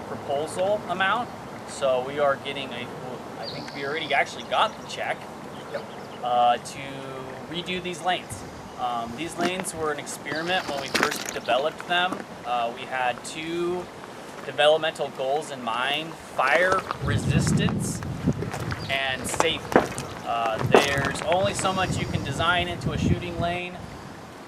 proposal amount. So we are getting I think we already actually got the check to redo these lanes. These lanes were an experiment when we first developed them. We had two developmental goals in mind: fire resistance and safety. There's only so much you can design into a shooting lane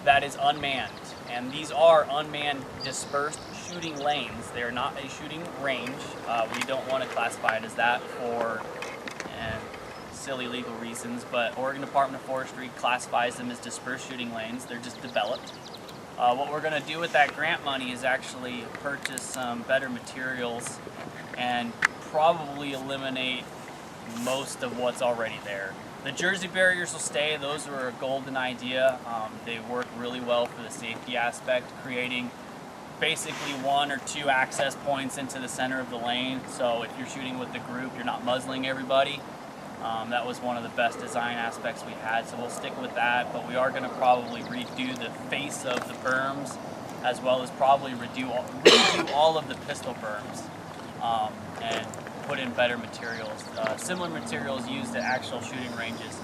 that is unmanned, and these are unmanned dispersed shooting lanes. They're not a shooting range. We don't want to classify it as that for silly legal reasons, but Oregon Department of Forestry classifies them as dispersed shooting lanes. They're just developed. What we're going to do with that grant money is actually purchase some better materials and probably eliminate most of what's already there. The Jersey barriers will stay. Those were a golden idea. They work really well for the safety aspect, creating basically one or two access points into the center of the lane. So if you're shooting with the group, you're not muzzling everybody. That was one of the best design aspects we had, so we'll stick with that. But we are going to probably redo the face of the berms, as well as probably redo all of the pistol berms, and put in better materials, similar materials used at actual shooting ranges.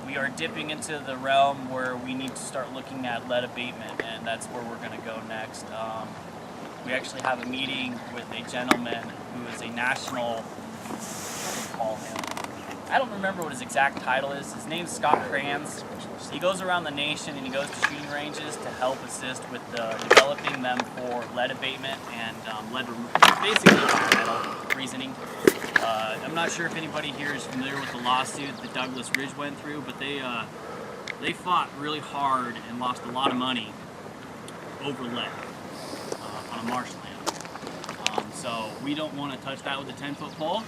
We are dipping into the realm where we need to start looking at lead abatement, and that's where we're going to go next. We actually have a meeting with a gentleman who is a national, what do we call him? I don't remember what his exact title is. His name's Scott Kranz. He goes around the nation and he goes to shooting ranges to help assist with developing them for lead abatement and basically environmental reasoning. I'm not sure if anybody here is familiar with the lawsuit that Douglas Ridge went through, but they fought really hard and lost a lot of money over lead on a marshland. So we don't want to touch that with a 10-foot pole,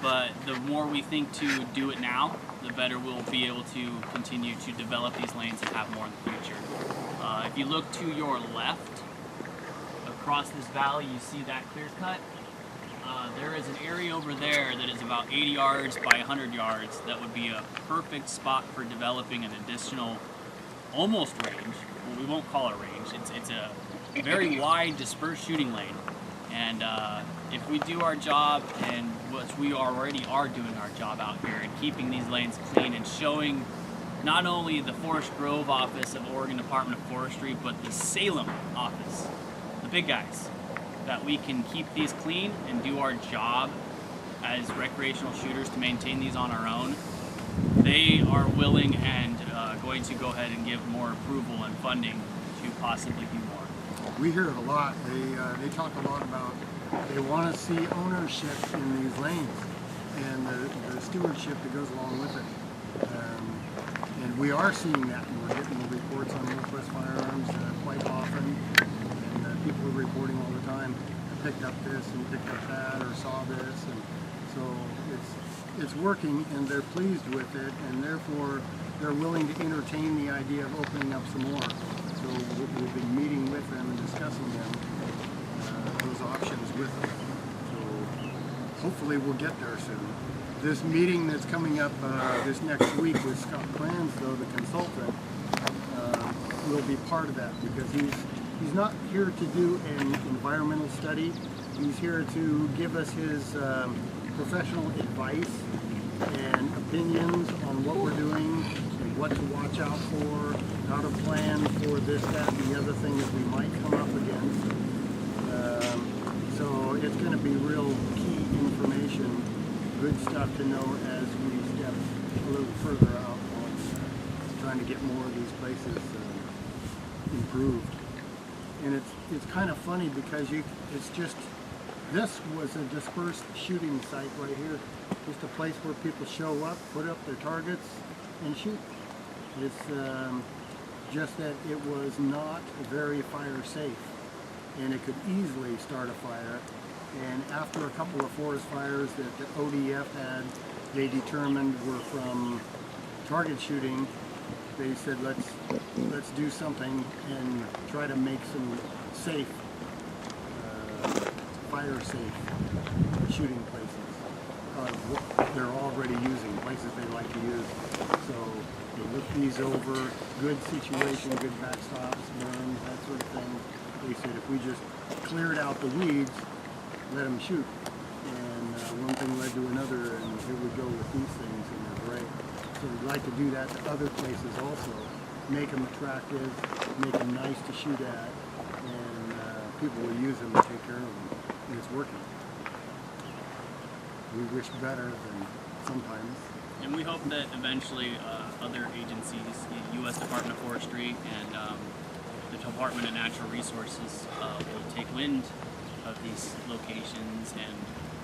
but the more we think to do it now, the better we'll be able to continue to develop these lanes and have more in the future. If you look to your left, across this valley, you see that clear cut. There is an area over there that is about 80 yards by 100 yards that would be a perfect spot for developing an additional almost range. Well, we won't call it a range. It's a very wide dispersed shooting lane. And if we do our job, and which we already are doing our job out here, and keeping these lanes clean and showing not only the Forest Grove office of Oregon Department of Forestry, but the Salem office, the big guys, that we can keep these clean and do our job as recreational shooters to maintain these on our own, they are willing and going to go ahead and give more approval and funding to possibly do more. We hear it a lot. They talk a lot about they want to see ownership in these lanes and the stewardship that goes along with it. And we are seeing that, and we're getting the reports on Northwest Firearms quite often. And people are reporting all the time, I picked up this and picked up that, or saw this. And so it's working, and they're pleased with it, and therefore they're willing to entertain the idea of opening up some more. So we've been meeting with them and discussing those options with them. So hopefully we'll get there soon. This meeting that's coming up this next week with Scott Kranz, though, the consultant, will be part of that, because he's not here to do an environmental study. He's here to give us his professional advice and opinions on what we're doing and what to watch out for, how to plan for this, that, and the other thing that we might come up against. So it's going to be real key information, good stuff to know as we step a little further out on trying to get more of these places improved. And it's kind of funny because this was a dispersed shooting site right here. Just a place where people show up, put up their targets, and shoot. It's just that it was not very fire safe, and it could easily start a fire. And after a couple of forest fires that the ODF had, they determined were from target shooting. They said, let's do something and try to make some safe, fire-safe shooting places out of what they're already using, places they like to use. So they look these over, good situation, good backstops, berms, that sort of thing. they said if we just cleared out the weeds, let them shoot. And one thing led to another, and here we go with these things, and they're great. So we'd like to do that to other places also. Make them attractive, make them nice to shoot at, and people will use them and take care of them. And it's working. We wish better than sometimes. And we hope that eventually other agencies, the U.S. Department of Forestry and the Department of Natural Resources will take wind of these locations and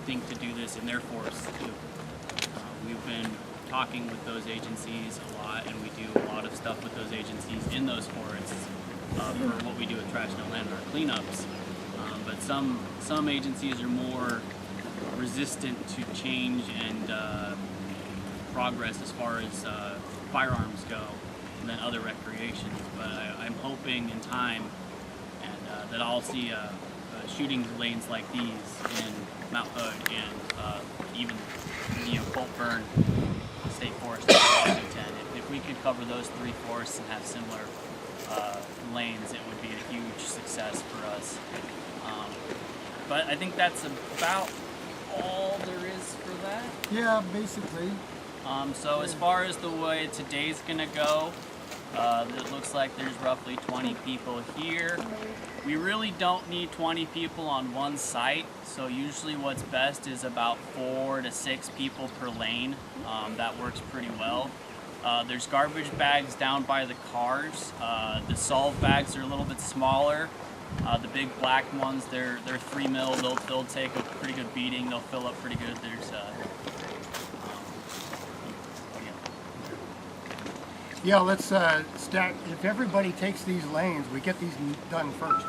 think to do this in their forests too. We've been talking with those agencies a lot, and we do a lot of stuff with those agencies in those forests for what we do at Trash No Land, our cleanups. But some agencies are more resistant to change and progress as far as firearms go than other recreations. But I'm hoping in time and that I'll see shooting lanes like these in Mount Hood and even Colt Burn State Forest in Washington. If we could cover those 3 forests and have similar lanes, it would be a huge success for us. But I think that's about all there is for that. Yeah, basically. So as far as the way today's gonna go, it looks like there's roughly 20 people here. We really don't need 20 people on one site, so usually what's best is about 4 to 6 people per lane. That works pretty well. There's garbage bags down by the cars. The solve bags are a little bit smaller. The big black ones, they're 3 mil. They'll take a pretty good beating. They'll fill up pretty good. There's Yeah, let's stack. If everybody takes these lanes, we get these done first.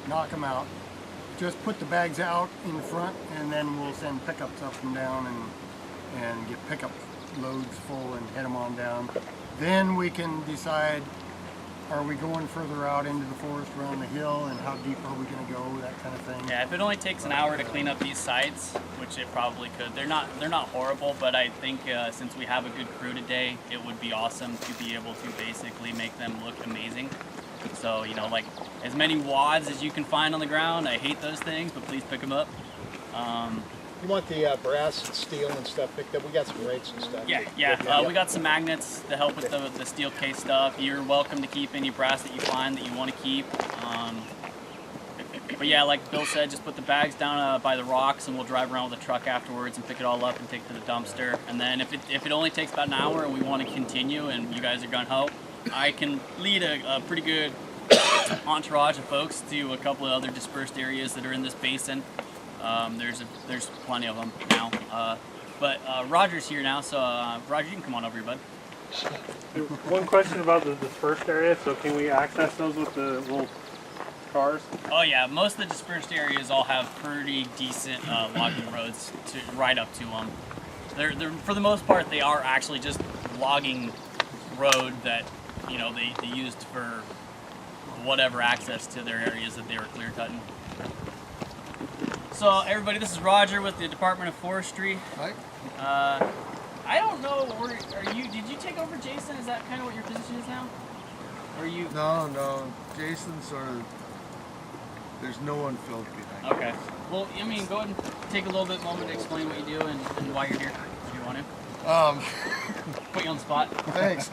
Knock them out. Just put the bags out in front, and then we'll send pickups up and down and get pickup loads full and head them on down. Then we can decide, are we going further out into the forest around the hill, and how deep are we going to go, that kind of thing. Yeah, if it only takes an hour to clean up these sites, which it probably could, they're not horrible, but I think since we have a good crew today, it would be awesome to be able to basically make them look amazing. So, like as many wads as you can find on the ground. I hate those things, but please pick them up. You want the brass and steel and stuff picked up? We got some rates and stuff. Yeah. We got some magnets to help with the steel case stuff. You're welcome to keep any brass that you find that you want to keep. But yeah, like Bill said, just put the bags down by the rocks, and we'll drive around with a truck afterwards and pick it all up and take it to the dumpster. And then if it only takes about an hour and we want to continue and you guys are gung-ho, I can lead a pretty good entourage of folks to a couple of other dispersed areas that are in this basin. There's plenty of them now. But Roger's here now, so Roger, you can come on over here, bud. One question about the dispersed area. So can we access those with the little cars? Oh yeah, most of the dispersed areas all have pretty decent logging roads right up to them. They're for the most part they are actually just logging road that they used for whatever access to their areas that they were clear cutting. So everybody, this is Roger with the Department of Forestry. Hi. I don't know, did you take over Jason? Is that kind of what your position is now? Or are you? No. Jason's sort of, there's no one filled behind. Okay. Well, go ahead and take a little bit moment to explain what you do and why you're here, if you want to. Put you on the spot. Thanks.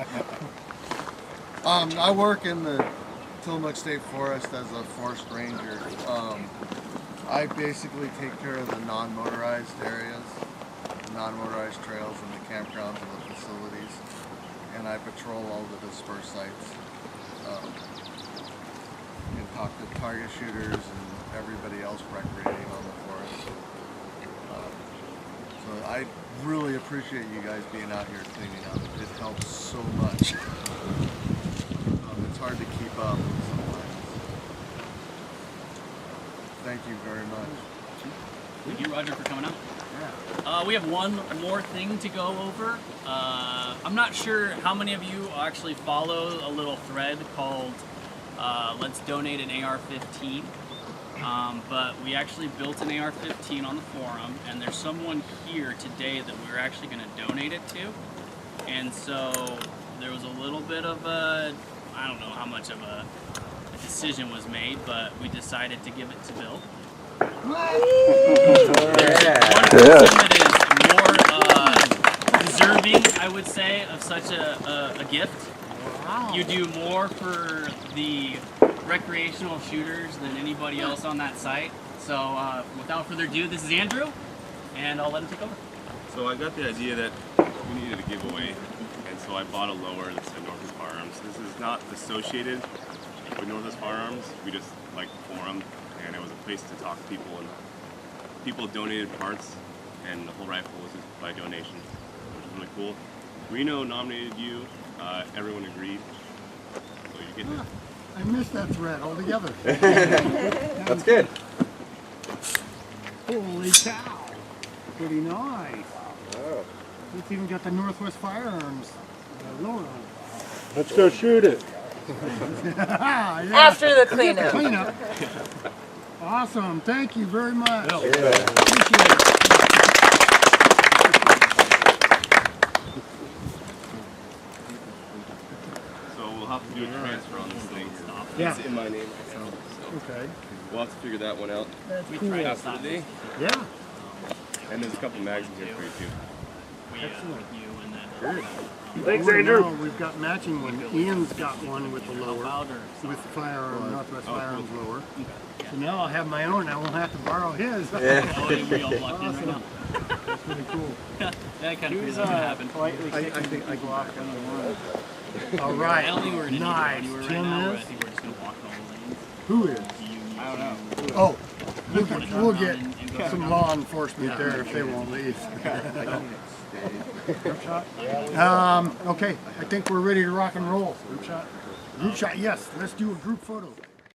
I work in the Tillamook State Forest as a forest ranger. I basically take care of the non-motorized areas, the non-motorized trails and the campgrounds and the facilities, and I patrol all the dispersed sites and talk to target shooters and everybody else recreating on the forest. So I really appreciate you guys being out here cleaning up. It helps so much. It's hard to keep up sometimes. Thank you very much. Thank you, Roger, for coming out. We have one more thing to go over. I'm not sure how many of you actually follow a little thread called Let's Donate an AR-15. But we actually built an AR-15 on the forum, and there's someone here today that we're actually going to donate it to. And so there was a little bit of a, I don't know how much of a decision was made, but we decided to give it to Bill. One person that is more deserving, I would say, of such a gift. You do more for the recreational shooters than anybody else on that site. So without further ado, this is Andrew, and I'll let him take over. So I got the idea that we needed a giveaway, and so I bought a lower that said Northwest Firearms. This is not associated with Northwest Firearms. We just like the forum, and it was a place to talk to people, and people donated parts, and the whole rifle was just by donation, which was really cool. Reno nominated you. Everyone agreed, so you get this. I missed that thread altogether. That's good. Holy cow. Pretty nice. Oh. It's even got the Northwest Firearms logo on it. Let's go shoot it. Yeah. After the cleanup. Cleanup. Awesome. Thank you very much. Yeah. Appreciate it. So we'll have to do a transfer on this thing. Yeah. It's in my name right now, so Okay. we'll have to figure that one out We tried to after stop the day. Yeah. And there's a couple mags in here for you too. with you, and then Thanks, Oh, Andrew. no, we've got matching one. Ian's got one with the help lower, out or with the firearm, Northwest Oh, Firearms cool. lower. So now I'll have my own. I won't have to borrow his. Yeah. oh, we all locked in right now. That's pretty cool. That kind of feels like it happened. I think I can walk on the one. All right. I don't think we're gonna Nice. need to go anywhere right Tim now. I is. think we're just gonna walk all the lanes. Who is? I don't know. Oh, we'll Wanna get, turn we'll around get and go some around? law enforcement there if they won't leave. Okay, I think we're ready to rock and roll. Group shot? Group shot, yes. Let's do a group photo.